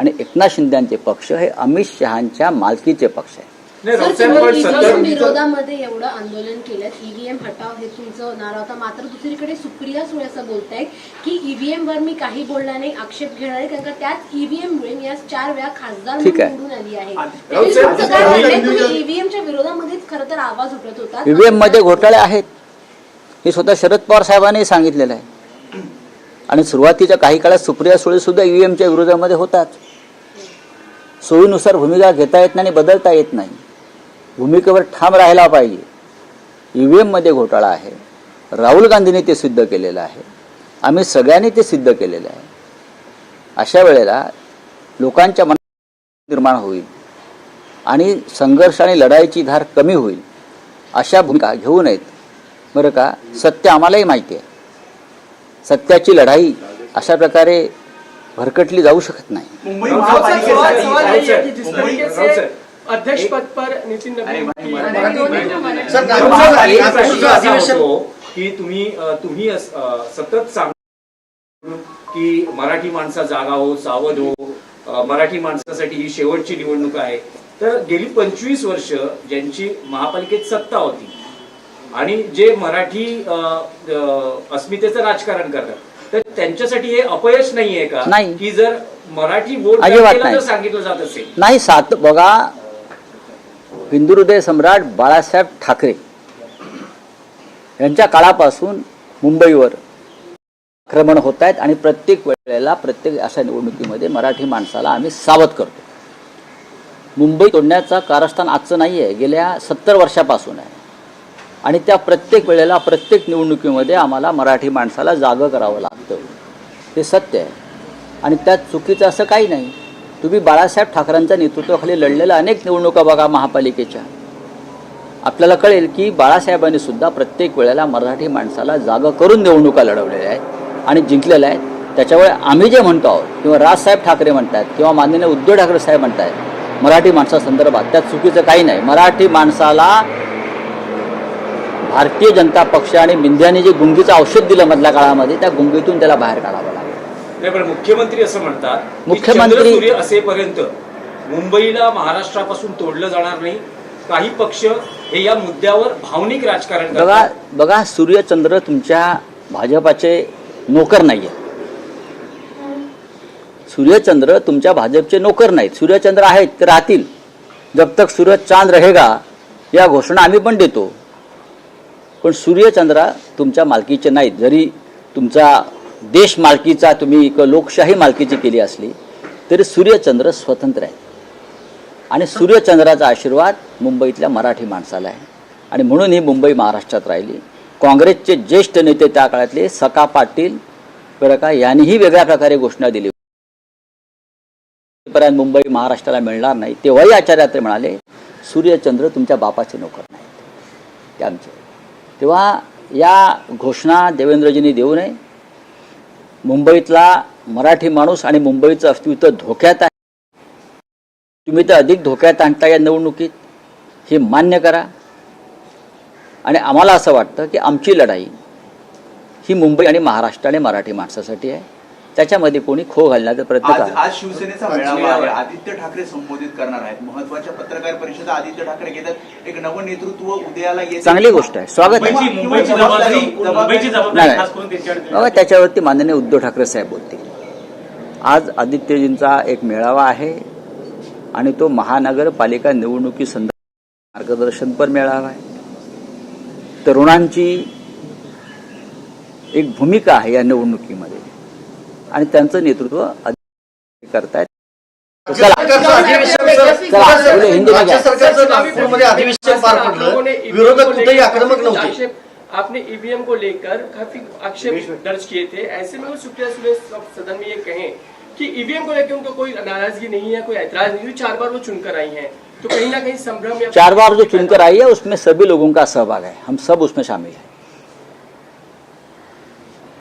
आणि एकनाथ शिंदेचे पक्ष हे अमित शहांच्या मालकीचे पक्ष आहे. विरोधामध्ये एवढं आंदोलन केलं, ईव्हीएम हटाव हे तुमचं नारा होता. मात्र दुसरीकडे सुप्रिया सुळे असं बोलतायत की ईव्हीएम वर मी काही बोलणार नाही, आक्षेप घेणार नाही, कारण का त्याच ईव्हीएम मुळे मी आज 4 वेळा खासदार निवडून आली आहे. ईव्हीएमच्या विरोधामध्येच खरं तर आवाज उठत होता. ईव्हीएम मध्ये घोटाळे आहेत हे स्वतः शरद पवार साहेबांनी सांगितलेलं आहे. आणि सुरुवातीच्या काही काळात सुप्रिया सुळे सुद्धा ईव्हीएमच्या विरोधामध्ये होतात. सोयीनुसार भूमिका घेता येत नाही आणि बदलता येत नाही. भूमिकेवर ठाम राहायला पाहिजे. ईव्हीएम मध्ये घोटाळा आहे, राहुल गांधींनी ते सिद्ध केलेलं आहे, आम्ही सगळ्यांनी ते सिद्ध केलेलं आहे. अशा वेळेला लोकांच्या मनात निर्माण होईल आणि संघर्ष आणि लढाईची धार कमी होईल. अशा भूमिका घेऊ नयेत बरं का. सत्य आम्हालाही माहिती आहे. सत्याची लढाई अशा प्रकारे भरकटली जाऊ शकत नाही. अध्यक्ष पद पर नितीन की तुम्ही सतत सांग की मराठी माणसा जागा हो, सावध हो, मराठी माणसासाठी ही शेवटची निवडणूक आहे. तर गेली 25 वर्ष ज्यांची महापालिकेत सत्ता होती आणि जे मराठी अस्मितेचं राजकारण करतात, तर त्यांच्यासाठी हे अपयश नाहीये का? नाही. की जर मराठी वोट सांगितलं जात असेल नाही. बघा, हिंदू हृदय सम्राट बाळासाहेब ठाकरे यांच्या काळापासून मुंबईवर आक्रमण होत आहेत आणि प्रत्येक वेळेला प्रत्येक अशा निवडणुकीमध्ये मराठी माणसाला आम्ही सावध करतो. मुंबई तोडण्याचा कारस्थान आजचं नाही आहे, गेल्या 70 वर्षापासून आहे. आणि त्या प्रत्येक वेळेला प्रत्येक निवडणुकीमध्ये आम्हाला मराठी माणसाला जागं करावं लागतं. हे सत्य आहे आणि त्यात चुकीचं असं काही नाही. तुम्ही बाळासाहेब ठाकरेंच्या नेतृत्वाखाली लढलेल्या अनेक निवडणुका बघा महापालिकेच्या, आपल्याला कळेल की बाळासाहेबांनी सुद्धा प्रत्येक वेळेला मराठी माणसाला जागं करून निवडणुका लढवलेल्या आहेत आणि जिंकलेल्या आहेत. त्याच्यामुळे आम्ही जे म्हणतो आहोत किंवा राजसाहेब ठाकरे म्हणतात किंवा माननीय उद्धव ठाकरे साहेब म्हणतात मराठी माणसासंदर्भात, त्यात चुकीचं काही नाही. मराठी माणसाला भारतीय जनता पक्ष आणि मिंध्याने जे गुंगीचं औषध दिलं मधल्या काळामध्ये, त्या गुंगीतून त्याला बाहेर काढावं लागलं. नाही, पण मुख्यमंत्री असं म्हणतात, मुख्यमंत्री सूर्य असेपर्यंत मुंबईला महाराष्ट्रापासून तोडलं जाणार नाही. काही पक्ष हे या मुद्द्यावर भावनिक राजकारण करतात. बघा, सूर्यचंद्र तुमच्या भाजपाचे नोकर नाहीये. सूर्यचंद्र तुमच्या भाजपचे नोकर नाहीत. सूर्यचंद्र आहेत ते राहतील. जब तक सूरज चांद रहेगा या घोषणा आम्ही पण देतो. पण सूर्यचंद्र तुमच्या मालकीचे नाहीत. जरी तुमचा देश मालकीचा तुम्ही लोकशाही मालकीची केली असली तरी सूर्यचंद्र स्वतंत्र आहे आणि सूर्यचंद्राचा आशीर्वाद मुंबईतल्या मराठी माणसाला आहे. आणि म्हणून ही मुंबई महाराष्ट्रात राहिली. काँग्रेसचे ज्येष्ठ नेते त्या काळातले सखा पाटील बरं का यांनीही वेगळ्या प्रकारे घोषणा दिली, पर्यंत मुंबई महाराष्ट्राला मिळणार नाही. तेव्हाही आचार्य म्हणाले सूर्यचंद्र तुमच्या बापाचे नोकर नाहीत, ते आमचे. तेव्हा या घोषणा देवेंद्रजींनी देऊ नये. मुंबईतला मराठी माणूस आणि मुंबईचं अस्तित्व धोक्यात आहे. तुम्ही तर अधिक धोक्यात आणता या निवडणुकीत, हे मान्य करा. आणि आम्हाला असं वाटतं की आमची लढाई ही मुंबई आणि महाराष्ट्र आणि मराठी माणसासाठी आहे. त्याच्यामध्ये कोणी खो घालण्याचा प्रयत्न करा. आज शिवसेनेचा मेळावा आहे, आदित्य ठाकरे संबोधित करणार आहेत, महत्वाच्या पत्रकार परिषदा आदित्य ठाकरे घेतात. एक नवं नेतृत्व उदयाला येत, चांगली गोष्ट आहे, स्वागत आहे. बाबा, त्याच्यावरती माननीय उद्धव ठाकरे साहेब बोलतील. आज आदित्यजींचा एक मेळावा आहे आणि तो महानगरपालिका निवडणुकी संदर्भात मार्गदर्शनपर मेळावा आहे. तरुणांची एक भूमिका आहे या निवडणुकीमध्ये आणि त्यांचं नेतृत्व करतायत. आपने ईवीएम को लेकर काफी आक्षेप दर्ज किए थे. ऐसे में वो सुप्रिया सुळे सदन में ये कहें कि ईवीएम को लेकर उनको कोई नाराजगी नहीं है, कोई ऐतराज नहीं है, 4 बार वो चुनकर आई हैं, तो कहीं ना कहीं संभ्रम. 4 बार जो चुनकर आई है उसमें सभी लोगों का सहभाग है, हम सब उसमें शामिल हैं.